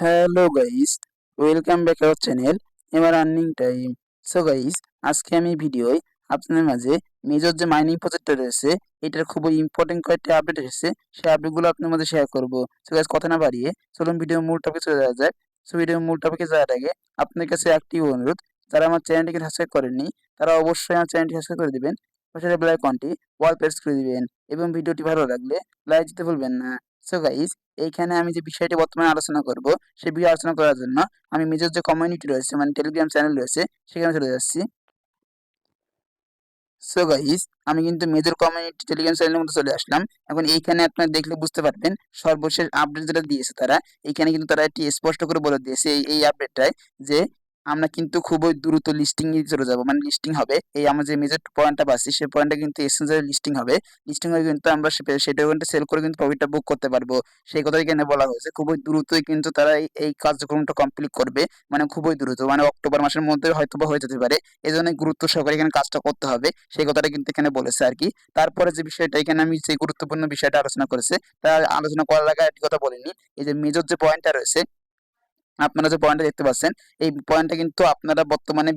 Hello guys, welcome back our channel MR earning time. So guys, আজকে আমি ভিডিওয় আপনাদের মাঝে মেজর যে মাইনিং প্রজেক্টটা রয়েছে এটার খুবই ইম্পর্টেন্ট কয়েকটি আপডেট এসেছে, সেই আপডেটগুলো আপনার মাঝে শেয়ার করব। সো গাইস, কথা না বাড়িয়ে চলুন ভিডিওর মূল টপিকে চলে যাওয়া যাক। সো ভিডিওর মূল টপিকে যাওয়ার আগে আপনার কাছে একটি অনুরোধ, যারা আমার চ্যানেলটিকে সাবস্ক্রাইব করেননি তারা অবশ্যই আমার চ্যানেলটি সাবস্ক্রাইব করে দিবেন, পাশে বেল আইকনটি অল প্রেস করে দিবেন এবং ভিডিওটি ভালো লাগলে লাইক দিতে ভুলবেন না। সো গাইস, এইখানে আমি যে বিষয়টি বর্তমানে আলোচনা করব সেই বিষয়ে আলোচনা করার জন্য আমি মেজর যে কমিউনিটি রয়েছে মানে টেলিগ্রাম চ্যানেল রয়েছে সেখানে চলে যাচ্ছি। সো গাইস, আমি কিন্তু মেজর কমিউনিটি টেলিগ্রাম চ্যানেলের মধ্যে চলে আসলাম। এখন এইখানে আপনারা দেখলে বুঝতে পারবেন সর্বশেষ আপডেট যেটা দিয়েছে তারা, এইখানে কিন্তু তারা একটি স্পষ্ট করে বলে দিয়েছে এই আপডেটটায় যে আমরা কিন্তু খুবই দ্রুত লিস্টিং এ চলে যাব, মানে লিস্টিং হবে। এই আমরা যে মেজর পয়েন্টটা পাচ্ছি সেই পয়েন্টটা কিন্তু এক্সচেঞ্জারে লিস্টিং হবে। লিস্টিং হয়ে কিন্তু আমরা সেটা কিন্তু সেল করে কিন্তু প্রফিটটা বুক করতে পারবো। সেই কথাই এখানে বলা হয়েছে, খুবই দ্রুতই কিন্তু তারা এই কার্যক্রমটা কমপ্লিট করবে, মানে খুবই দ্রুত, মানে অক্টোবর মাসের মধ্যে হয়তো বা হয়ে যেতে পারে। এজন্য গুরুত্ব সহকারে এখানে কাজটা করতে হবে, সেই কথাটা কিন্তু এখানে বলেছে আর কি। তারপরে যে বিষয়টা এখানে আমি যে গুরুত্বপূর্ণ বিষয়টা আলোচনা করেছে তা আলোচনা করার আগে একটি কথা বলিনি। এই যে মেজর যে পয়েন্টটা রয়েছে, আপনারা যে পয়েন্টটা দেখতে পাচ্ছেন এই পয়েন্টটা কিন্তু আপনারা বর্তমানে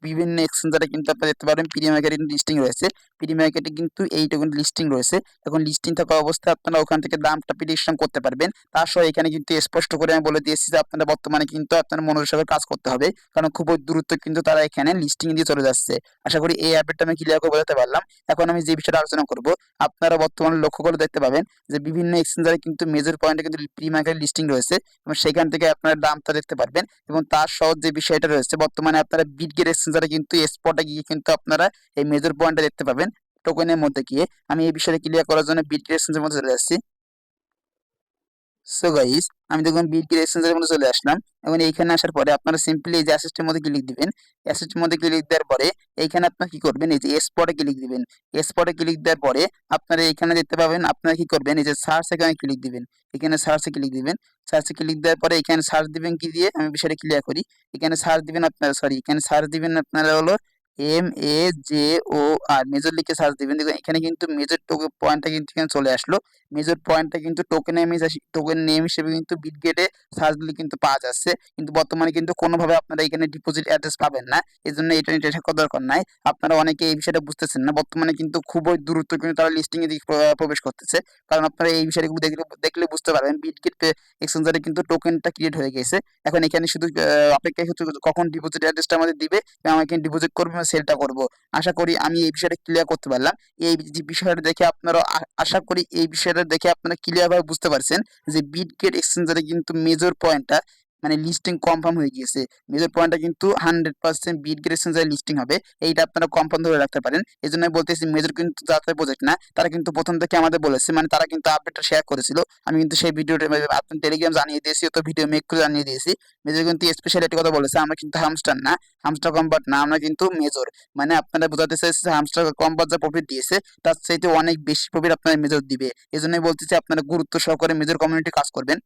বিভিন্ন এক্সচেঞ্জারে কিন্তু আপনারা দেখতে পারেন প্রিমিয়াম মার্কেটে লিস্টিং রয়েছে। প্রিমিয়াম মার্কেটে কিন্তু এইটুকু লিস্টিং রয়েছে। এখন লিস্টিং থাকা অবস্থায় আপনারা ওখান থেকে দামটা প্রেডিকশন করতে পারবেন। তার সহ এখানে কিন্তু স্পষ্ট করে আমি বলে দিয়েছি যে আপনারা বর্তমানে কিন্তু আপনার মনোযোগ সহকারে কাজ করতে হবে, কারণ খুবই দ্রুত কিন্তু তারা এখানে লিস্টিং দিয়ে চলে যাচ্ছে। আশা করি এই আপডেটটা আমি ক্লিয়ার করে বোঝাতে পারলাম। এখন আমি যে বিষয়টা আলোচনা করব, আপনারা বর্তমানে লক্ষ্য করে দেখতে পাবেন যে বিভিন্ন এক্সচেঞ্জারে কিন্তু মেজর পয়েন্টে কিন্তু প্রি মার্কেট লিস্টিং রয়েছে এবং সেখান থেকে আপনারা দামটা দেখতে পারবেন। এবং তার সহ যে বিষয়টা রয়েছে, বর্তমানে আপনারা বিটগেট এক্সচেঞ্জারে কিন্তু স্পটে গিয়ে কিন্তু আপনারা এই মেজর পয়েন্টটা দেখতে পাবেন টোকেনের মধ্যে গিয়ে। আমি এই বিষয়টা ক্লিয়ার করার জন্য বিটগেট এক্সচেঞ্জের মধ্যে চলে যাচ্ছি। সো গাইস, আমি দেখুন বিটগেট এক্সচেঞ্জের মধ্যে চলে আসলাম। এখন এইখানে আসার পরে আপনারা সিম্পলি এই যে অ্যাসেটের মধ্যে ক্লিক দিবেন। অ্যাসেটের মধ্যে ক্লিক দেওয়ার পরে এইখানে আপনারা কি করবেন, এই যে স্পটে ক্লিক দিবেন। স্পটে ক্লিক দেওয়ার পরে আপনারা এইখানে দেখতে পাবেন আপনারা কি করবেন, এই যে সার্চ এখানে ক্লিক দিবেন। এখানে সার্চে ক্লিক দিবেন। সার্চে ক্লিক দেওয়ার পরে এখানে সার্চ দিবেন কি দিয়ে আমি বিষয়টা ক্লিয়ার করি। এখানে সার্চ দিবেন আপনারা, সরি, এখানে সার্চ দিবেন আপনারা হলো MEJOR, মেজর লিখে সার্চ দিবেন। দেখুন এখানে কিন্তু মেজর পয়েন্টটা কিন্তু এখানে চলে আসলো। মেজর পয়েন্টটা কিন্তু টোকেন নেম হিসেবে কিন্তু বিটগেটে সার্চ দিলে কিন্তু পাওয়া যাচ্ছে, কিন্তু বর্তমানে কিন্তু কোনোভাবে আপনারা এখানে ডিপোজিট অ্যাড্রেস পাবেন না। এই জন্য এটা টেনশন করার দরকার নাই। আপনারা অনেকে এই বিষয়টা বুঝতেছেন না, বর্তমানে কিন্তু খুবই দ্রুত কিন্তু তারা লিস্টিং এর দিকে প্রবেশ করতেছে। কারণ আপনারা এই বিষয়গুলো দেখলে দেখলে বুঝতে পারবেন বিটগেট এক্সচেঞ্জারে কিন্তু টোকেনটা ক্রিয়েট হয়ে গেছে। এখন এখানে শুধু অপেক্ষায় শুধু কখন ডিপোজিট অ্যাড্রেসটা আমাদের দিবে এবং আমরা এখানে ডিপোজিট করবো এবং সেলটা করবো। আশা করি আমি এই বিষয়টা ক্লিয়ার করতে পারলাম। এই যে বিষয়টা দেখে আপনারা আশা করি এই বিষয়টা দেখে আপনারা ক্লিয়ার ভাবে বুঝতে পারছেন যে বিটগেট এক্সচেঞ্জারে কিন্তু মেজর পয়েন্টটা মানে লিস্টিং কনফার্ম হয়ে গিয়েছে। মেজর পয়েন্টটা কিন্তু 100% বিটগেট এক্সচেঞ্জারে লিস্টিং হবে, এইটা আপনারা কনফার্ম ধরে রাখতে পারেন। এই জন্য আমি বলতেছি মেজর কিন্তু যাত্রা প্রজেক্ট না, তারা কিন্তু প্রথম থেকে আমাদের বলেছে, মানে তারা কিন্তু আপডেটটা শেয়ার করেছিল। আমি কিন্তু সেই ভিডিওটা আপনার টেলিগ্রাম জানিয়ে দিয়েছি, তো ভিডিও মেক করে জানিয়ে দিয়েছি। মেজর কিন্তু স্পেশাল একটা কথা বলেছে, আমরা কিন্তু হামস্টার না, হামস্টার কম্পার্ট না, আমরা কিন্তু মেজর। মানে আপনারা বোঝাতে চাইছে হামস্টার কম্পাস যা প্রফিট দিয়েছে তার চাইতে অনেক বেশি প্রফিট আপনার মেজর দিবে। এই জন্যই বলতেছি আপনারা গুরুত্ব সহকারে মেজর কমিউনিটি কাজ করবেন।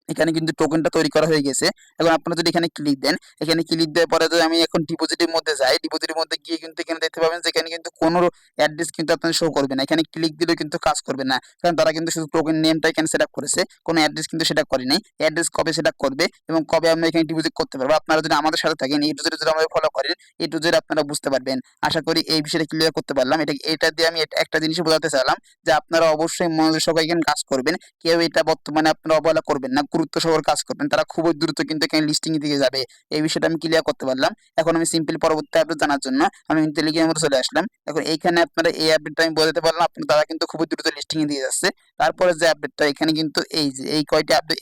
এখানে কিন্তু টোকেনটা তৈরি করা হয়ে গেছে। এখন আপনারা যদি এখানে ক্লিক দেন, এখানে ক্লিক দেওয়ার পরে যদি আমি এখন ডিপোজিটের মধ্যে যাই, ডিপোজিটের মধ্যে গিয়ে কিন্তু এখানে দেখতে পাবেন যে এখানে কিন্তু কোনো অ্যাড্রেস কিন্তু আপনার শো করবে না। এখানে ক্লিক দিলেও কিন্তু কাজ করবে না, কারণ তারা কিন্তু শুধু টোকেন নেমটা এখানে সেট আপ করেছে, কোনো অ্যাড্রেস কিন্তু সেট আপ করে নাই। অ্যাড্রেস কবে সেট আপ করবে এবং কবে আমরা এখানে ডিপোজিট করতে পারবো, আপনারা যদি আমাদের সাথে থাকেন এই টু জেড যদি আমাদের ফলো করেন এই টু জেড আপনারা বুঝতে পারবেন। আশা করি এই বিষয়টা ক্লিয়ার করতে পারলাম। এটা দিয়ে আমি একটা জিনিস বোঝাতে চাইলাম যে আপনারা অবশ্যই মনোযোগ সহকারে এখানে কাজ করবেন। কেউ এটা বর্তমানে আপনারা অবহেলা করবেন না, গুরুত্ব সহকারে কাজ করবেন, তারা খুবই দ্রুত কিন্তু এখানে লিস্টিং এর দিকে যাবে। এই বিষয়টা আমি ক্লিয়ার করতে পারলাম। এখন আমি সিম্পল পরবর্তী আপডেট জানার জন্য আমি টেলিগ্রামের মধ্যে চলে আসলাম। এখন এইখানে আপনারা এই আপডেটটা আমি বোঝাতে পারলাম, আপনার তারা কিন্তু খুবই দ্রুত লিস্টিং এ দিয়ে যাচ্ছে। তারপরে যে আপডেটটা এখানে কিন্তু এই যে এই কয়টি আপডেট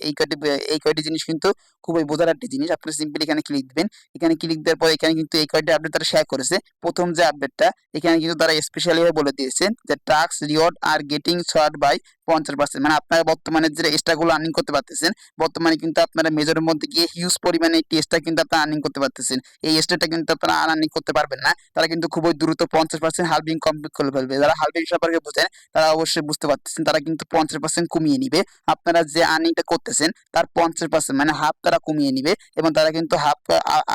এই কয়টি জিনিস কিন্তু খুবই বোঝার একটি জিনিস। আপনি সিম্পলি এখানে ক্লিক দিবেন। এখানে ক্লিক দেওয়ার পর এখানে কিন্তু এই কয়টি আপডেট তারা শেয়ার করেছে। প্রথম যে আপডেটটা এখানে কিন্তু তারা স্পেশালি বলে দিয়েছে যে টাস্ক রিওয়ার্ড আর গেটিং শর্ট বাই 50%, মানে আপনারা বর্তমানে যে এক্সট্রাগুলো আর্নিং করতে পারতেছেন, বর্তমানে কিন্তু আপনারা মেজরের মধ্যে গিয়ে হিউজ পরিমাণে একটি এক্সট্রা কিন্তু আপনারা আর্নিং করতে পারতেছেন। এই এক্সট্রাটা কিন্তু আপনারা আর আর্নিং করতে পারবেন না, তারা কিন্তু খুবই দ্রুত 50% হালভিং কমপ্লিট করে ফেলবে। যারা হালভিং সম্পর্কে বুঝেন তারা অবশ্যই বুঝতে পারতেছেন, তারা কিন্তু 50% কমিয়ে নিবে। আপনারা যে আর্নিংটা করতেছেন তার 50% মানে হাফ তারা কমিয়ে নিবে এবং তারা কিন্তু হাফ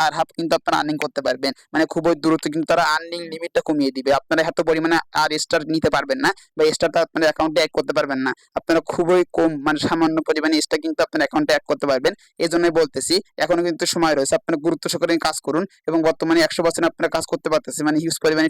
আর হাফ কিন্তু আপনারা আর্নিং করতে পারবেন। মানে খুবই দ্রুত কিন্তু তারা আর্নিং লিমিটটা কমিয়ে দিবে। আপনারা এত পরিমাণে আর স্টার নিতে পারবেন না বা স্টারটা আপনার অ্যাকাউন্টে অ্যাড করতে পারবেন না। না, আপনারা খুবই কম মানে সামান্য পরিমাণে এক্সট্রা কিন্তু আপনার অ্যাকাউন্টে অ্যাড করতে পারবেন। এই জন্যই বলতেছি এখনো কিন্তু সময় রয়েছে, আপনারা গুরুত্ব সহকারে কাজ করুন এবং বর্তমানে 100% আপনারা কাজ করতে পারতেছেন, মানে হিউজ পরিমাণে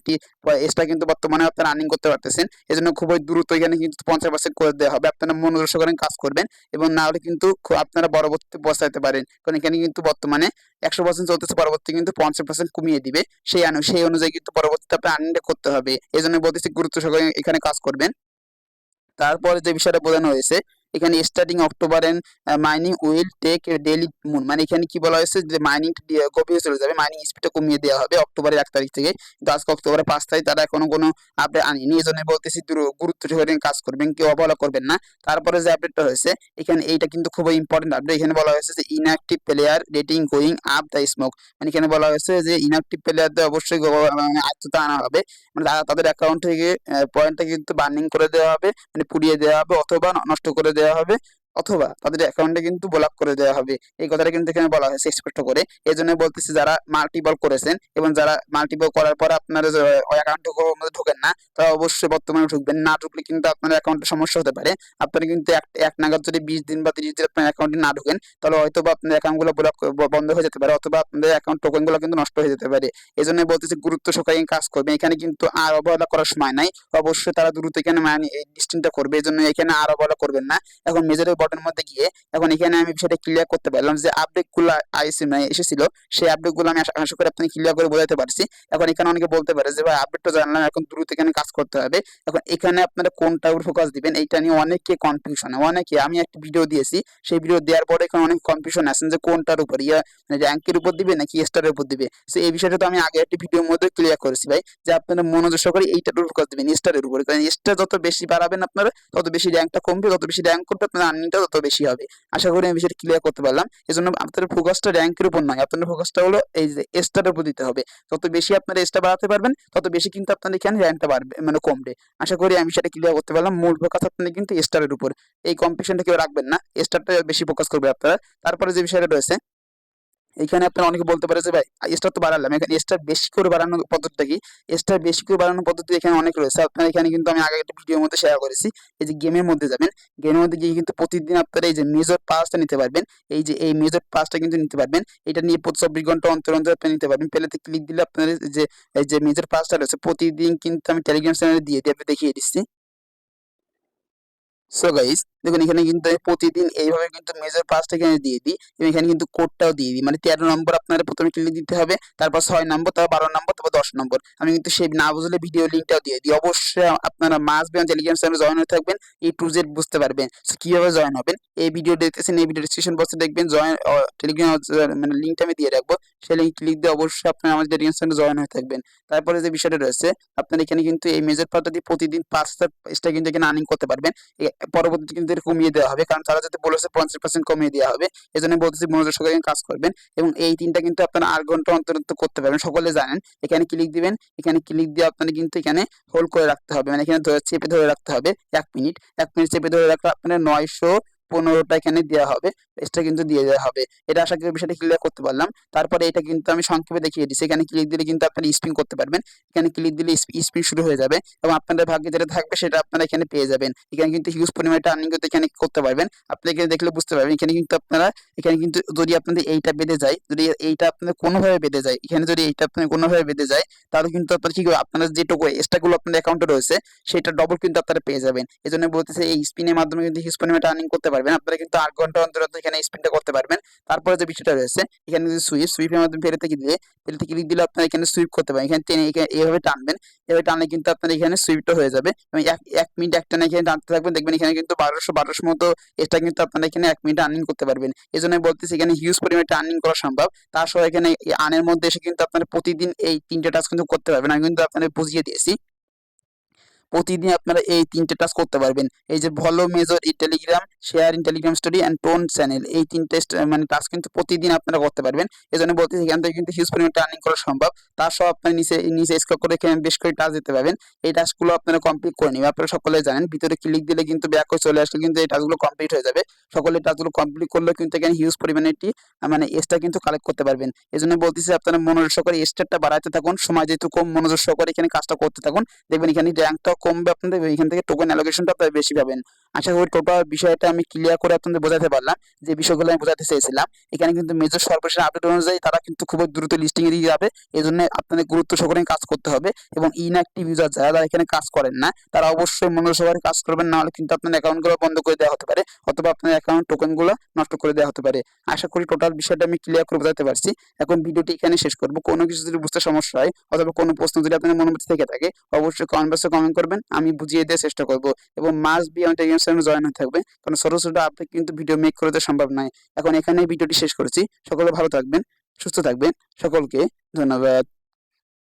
এক্সট্রা কিন্তু বর্তমানে আপনারা আর্নিং করতে পারতেছেন। এই জন্য খুবই দ্রুত এখানে কিন্তু 50% করে দেওয়া হবে, আপনারা মনোযোগ সহকারে কাজ করবেন এবং না হলে কিন্তু আপনারা পরবর্তী পৌঁছাতে পারেন, কারণ এখানে কিন্তু বর্তমানে 100% চলতেছে, পরবর্তী কিন্তু 50% কমিয়ে দিবে, সেই অনুযায়ী কিন্তু পরবর্তীতে আপনার আর্নিংটা করতে হবে। এই জন্য বলতেছি গুরুত্ব সহকারে এখানে কাজ করবেন। তারপরে যে বিষয়টা বোঝানো হয়েছে এখানে starting October and mining will take daily moon, মানে এখানে কি বলা হয়েছে যে মাইনিং গভীরে চলে যাবে, মাইনিং স্পিডটা কমিয়ে দেওয়া হবে অক্টোবরের 1 তারিখ থেকে, কিন্তু আজকে অক্টোবরের 5 তারিখ, তারা এখনো কোনো আপডেট আনেনি। এই জন্য বলতেছি গুরুত্ব সহকারে কাজ করবেন, কেউ অবহেলা করবেন না। তারপরে যে আপডেটটা হয়েছে এখানে এইটা কিন্তু খুবই ইম্পর্টেন্ট আপডেট, এখানে বলা হয়েছে যে inactive player rating going up the smoke, মানে এখানে বলা হয়েছে যে ইনঅ্যাক্টিভ প্লেয়ারদের অবশ্যই মানে আয়ত্তে আনা হবে, মানে তাদের অ্যাকাউন্ট থেকে পয়েন্টটা কিন্তু বার্নিং করে দেওয়া হবে, মানে পুড়িয়ে দেওয়া হবে অথবা নষ্ট করে দেওয়া হবে, অথবা তাদের অ্যাকাউন্টে কিন্তু ব্লক করে দেওয়া হবে। এই কথাটা কিন্তু এখানে বলা হয়েছে স্পষ্ট করে। এই জন্য বলতেছি যারা মাল্টিপল করেছেন এবং যারা মাল্টিপল করার পর আপনারা অ্যাকাউন্টে ঢোকেন না, তারা অবশ্যই বর্তমানে ঢুকবেন, না ঢুকলে কিন্তু আপনার অ্যাকাউন্টে সমস্যা হতে পারে। আপনারা কিন্তু এক নাগাদ যদি 20 দিন বা 30 দিন আপনার অ্যাকাউন্টে না ঢোকেন, তাহলে হয়তো বা আপনার অ্যাকাউন্টগুলো ব্লক বন্ধ হয়ে যেতে পারে, অথবা আপনাদের অ্যাকাউন্ট টোকেনগুলো কিন্তু নষ্ট হয়ে যেতে পারে। এই জন্য বলতেছি গুরুত্ব সহকারে কাজ করবে, এখানে কিন্তু আর অবহেলা করার সময় নাই, অবশ্যই তারা দ্রুত এখানে মানে এই ডিস্টিংটা করবে। এই জন্য এখানে আর অবহেলা করবেন না। এখন মেজরের বটনের মধ্যে গিয়ে এখন এখানে আমি বিষয়টা ক্লিয়ার করতে পারলাম যে আপডেট গুলো এসেছিল, সেই আপডেট গুলো আমি আশা করি আপনি ক্লিয়ার করে বোঝাতে পারছি। এখন এখানে অনেকে বলতে পারে যে ভাই আপডেট তো জানলাম, এখন দ্রুত এখানে কাজ করতে হবে, এখন এখানে আপনারা কোনটার উপর ফোকাস দিবেন এইটা নিয়ে অনেকে কনফিউশন, অনেকে আমি একটা ভিডিও দিয়েছি, সেই ভিডিও দেওয়ার পরে এখানে অনেক কনফিউশন আছেন যে কোনটার উপর মানে র্যাঙ্কের উপর দিবে নাকি স্টারের উপর দিবে। তো এই বিষয়টা তো আমি আগে একটি ভিডিওর মধ্যে ক্লিয়ার করেছি ভাই, যে আপনারা মনোযোগ সহকারে এইটার উপর ফোকাস দিবেন, স্টারের উপর, কারণ স্টার যত বেশি বাড়াবেন আপনারা তত বেশি র্যাঙ্কটা কমবে, তত বেশি র্যাঙ্ক করবে আপনার আর্নিংটা তত বেশি হবে। আশা করি আমি বিষয়টা ক্লিয়ার করতে পারলাম। এজন্য আপনাদের ফোকাসটা র্যাঙ্কের উপর নয়, আপনাদের ফোকাসটা হলো এই যে স্টারের উপর দিতে হবে। যত বেশি আপনারা স্টার বাড়াতে পারবেন তত বেশি কিন্তু আপনাদের এখানে র্যাঙ্কটা বাড়বে মানে কমবে। আশা করি আমি সেটা ক্লিয়ার করতে পারলাম। মূল ফোকাস আপনাদের কিন্তু স্টারের উপর, এই কম্পিটিশনটা কেউ রাখবেন না, স্টারটা বেশি ফোকাস করবে আপনারা। তারপরে যে বিষয়টা রয়েছে এখানে আপনারা অনেকে বলতে পারে যে ভাই স্টার তো বাড়ালাম, এখানে স্টার বেশি করে বাড়ানোর পদ্ধতিটা কি? স্টার বেশি করে বাড়ানোর পদ্ধতি এখানে অনেক রয়েছে, আপনারা এখানে কিন্তু আমি আগে একটা ভিডিওর মধ্যে শেয়ার করেছি। এই যে গেমের মধ্যে যাবেন, গেমের মধ্যে গিয়ে কিন্তু প্রতিদিন আপনারা এই যে মেজর পাসটা নিতে পারবেন, এই যে এই মেজর পাসটা কিন্তু নিতে পারবেন, এটা নিয়ে 24 ঘন্টা অন্তর অন্তর আপনি নিতে পারবেন। প্লেতে ক্লিক দিলে আপনার যে এই যে মেজর পাসটা রয়েছে প্রতিদিন কিন্তু আমি টেলিগ্রাম চ্যানেলে দিয়ে দেখিয়ে দিচ্ছি। সো গাইস দেখুন এখানে কিন্তু আমি প্রতিদিন এইভাবে কিন্তু মেজর পাসটা এখানে দিয়ে দিই এবং এখানে কিন্তু কোডটাও দিয়ে দিই, মানে 13 নম্বর আপনারা প্রথমে ক্লিক দিতে হবে, তারপর 6 নম্বর, তারপর 12 নম্বর, তারপর 10 নম্বর। আমি কিন্তু সেই না বুঝলে ভিডিও লিঙ্কটাও দিয়ে দিই। অবশ্যই আপনারা মাস্ট বি টেলিগ্রাম চ্যানেলে জয়েন হয়ে থাকবেন, এই টু জেড বুঝতে পারবেন কিভাবে জয়েন হবেন। এই ভিডিও দেখতেছেন, এই ভিডিও ডিসক্রিপশন বক্সে দেখবেন জয়েন টেলিগ্রাম মানে লিঙ্কটা আমি দিয়ে রাখবো, সেই লিঙ্ক ক্লিক দিয়ে অবশ্যই আপনারা আমাদের টেলিগ্রাম চ্যানেলে জয়েন হয়ে থাকবেন। তারপরে যে বিষয়টা রয়েছে আপনারা এখানে কিন্তু এই মেজর পাসটা দিয়ে প্রতিদিন 5টা এক্সট্রা কিন্তু এখানে আর্নিং করতে পারবেন। পরবর্তীতে কিন্তু এটা কমিয়ে দেওয়া হবে, কারণ তারা যদি বলেছে 50% কমিয়ে দেওয়া হবে। এই জন্য বলতেছি মনোযোগ সহকারে কাজ করবেন এবং এই তিনটা কিন্তু আপনারা 8 ঘন্টা অন্তর অন্তর করতে পারবেন, সকলে জানেন। এখানে ক্লিক দিবেন, এখানে ক্লিক দিয়ে আপনারা কিন্তু এখানে হোল্ড করে রাখতে হবে, মানে এখানে চেপে ধরে রাখতে হবে 1 মিনিট, 1 মিনিট চেপে ধরে রাখলে আপনার 915টা এখানে দেওয়া হবে, এক্সট্রা কিন্তু দিয়ে দেওয়া হবে। এটা আশা করি বিষয়টা ক্লিয়ার করতে পারলাম। তারপরে এটা কিন্তু আমি সংক্ষেপে দেখিয়ে দিচ্ছি, এখানে ক্লিক দিলে কিন্তু আপনারা স্পিন করতে পারবেন, এখানে ক্লিক দিলে স্পিন শুরু হয়ে যাবে এবং আপনাদের ভাগ্যে যেটা থাকবে সেটা আপনারা এখানে পেয়ে যাবেন। এখানে কিন্তু হিউজ পরিমাণে আর্নিং করতে এখানে করতে পারবেন, আপনি এখানে দেখলে বুঝতে পারবেন। এখানে কিন্তু আপনারা এখানে কিন্তু যদি আপনাদের এইটা বেঁধে যায়, যদি এইটা আপনাদের কোনোভাবে বেঁধে যায়, এখানে যদি এইটা আপনাদের কোনোভাবে বেঁধে যায়, তাহলে কিন্তু আপনারা কি করবেন, আপনারা যেটুকু এক্সট্রাগুলো আপনাদের অ্যাকাউন্টে রয়েছে সেটা ডবল কিন্তু আপনারা পেয়ে যাবেন। এই জন্য বলতেছে এই স্পিনের মাধ্যমে কিন্তু হিউজ পরিমাণে আর্নিং করতে পারবেন, আপনারা কিন্তু 8 ঘন্টা অন্তর অন্তর এখানে স্পিনটা করতে পারবেন। তারপরে যে বিষয়টা রয়েছে এখানে যদি সুইপের মাধ্যমে ফেলে থেকে ক্লিক দিলে আপনারা এখানে সুইপ করতে পারেন, এখানে টেনে এইভাবে টানবেন, এভাবে টানলে কিন্তু আপনার এখানে সুইপটা হয়ে যাবে এবং 1 মিনিট একটা এখানে টানতে থাকবেন, দেখবেন এখানে কিন্তু 1200 মতো এটা কিন্তু আপনারা এখানে 1 মিনিট আর্নিং করতে পারবেন। এই জন্য বলতেছি এখানে হিউজ পরিমাণে আর্নিং করা সম্ভব। তার সহ এখানে আর্নের মধ্যে এসে কিন্তু আপনারা প্রতিদিন এই 3টে টাস্ক কিন্তু করতে পারবেন, আমি কিন্তু আপনাদের বুঝিয়ে দিয়েছি। প্রতিদিন আপনারা এই 3টে টাস্ক করতে পারবেন, এই যে ভলো মেজর ই Telegram, share in Telegram story and টোন চ্যানেল, এই 3টে মানে টাস্ক কিন্তু প্রতিদিন আপনারা করতে পারবেন। এই জন্য বলতেছি এখান থেকে কিন্তু হিউজ পরিমাণে আর্নিং করা সম্ভব। তার সহ আপনার নিচে নিচে স্ক্রল করে এখানে বেশ করে টাস্ক দিতে পারবেন, এই টাস্কগুলো আপনারা কমপ্লিট করে নেবেন। আপনারা সকলে জানেন ভিতরে ক্লিক দিলে কিন্তু ব্যাক হয়ে চলে আসলে কিন্তু এই টাস্কগুলো কমপ্লিট হয়ে যাবে। সকলে টাস্কগুলো কমপ্লিট করলে কিন্তু এখানে হিউজ পরিমাণে একটি মানে এক্সট্রা কিন্তু কালেক্ট করতে পারবেন। এই জন্য বলতেছি আপনারা মনোযোগ সহকারে স্টারটা বাড়াতে থাকুন, সময় যেহেতু কম, মনোযোগ সহকারে এখানে কাজটা করতে থাকুন, দেখবেন এখানে র্যাঙ্কটাও কমবে আপনাদের এখান থেকে টোকেন অ্যালোকেশনটা আপনারা বেশি পাবেন। আশা করি টোটাল বিষয়টা আমি ক্লিয়ার করে আপনাদের বোঝাতে পারলাম, যে বিষয়গুলো আমি বোঝাতে চেয়েছিলাম। এখানে কিন্তু মেজর সর্বশেষ আপডেট অনুযায়ী তারা কিন্তু খুব দ্রুত লিস্টিং এ দিয়ে যাবে। এই জন্য আপনাদের গুরুত্ব সহকারে কাজ করতে হবে। এবং ইনঅ্যাক্টিভ ইউজার যারা এখানে কাজ করেন না তারা অবশ্যই মনোযোগ সহকারে কাজ করবেন, না হলে কিন্তু আপনার অ্যাকাউন্টগুলো বন্ধ করে দেওয়া হতে পারে, অথবা আপনার অ্যাকাউন্ট টোকেনগুলো নষ্ট করে দেওয়া হতে পারে। আশা করি টোটাল বিষয়টা আমি ক্লিয়ার করে বোঝাতে পারছি। এখন ভিডিওটি এখানে শেষ করব। কোনো কিছু যদি বুঝতে সমস্যা হয় অথবা কোনো প্রশ্ন যদি আপনাদের মনের মধ্যে থেকে থাকে অবশ্যই কমেন্ট বক্সে কমেন্ট করবেন, আমি বুঝিয়ে দেওয়ার চেষ্টা করব। এবং মাস্ট বি আমার টেলিগ্রাম চ্যানেলে জয়েন হয়ে থাকবে, কারণ ছোট ছোট আপডেট কিন্তু ভিডিও মেক করে দেওয়া সম্ভব নয়। এখন এখানেই ভিডিওটি শেষ করেছি। সকলে ভালো থাকবেন, সুস্থ থাকবেন, সকলকে ধন্যবাদ।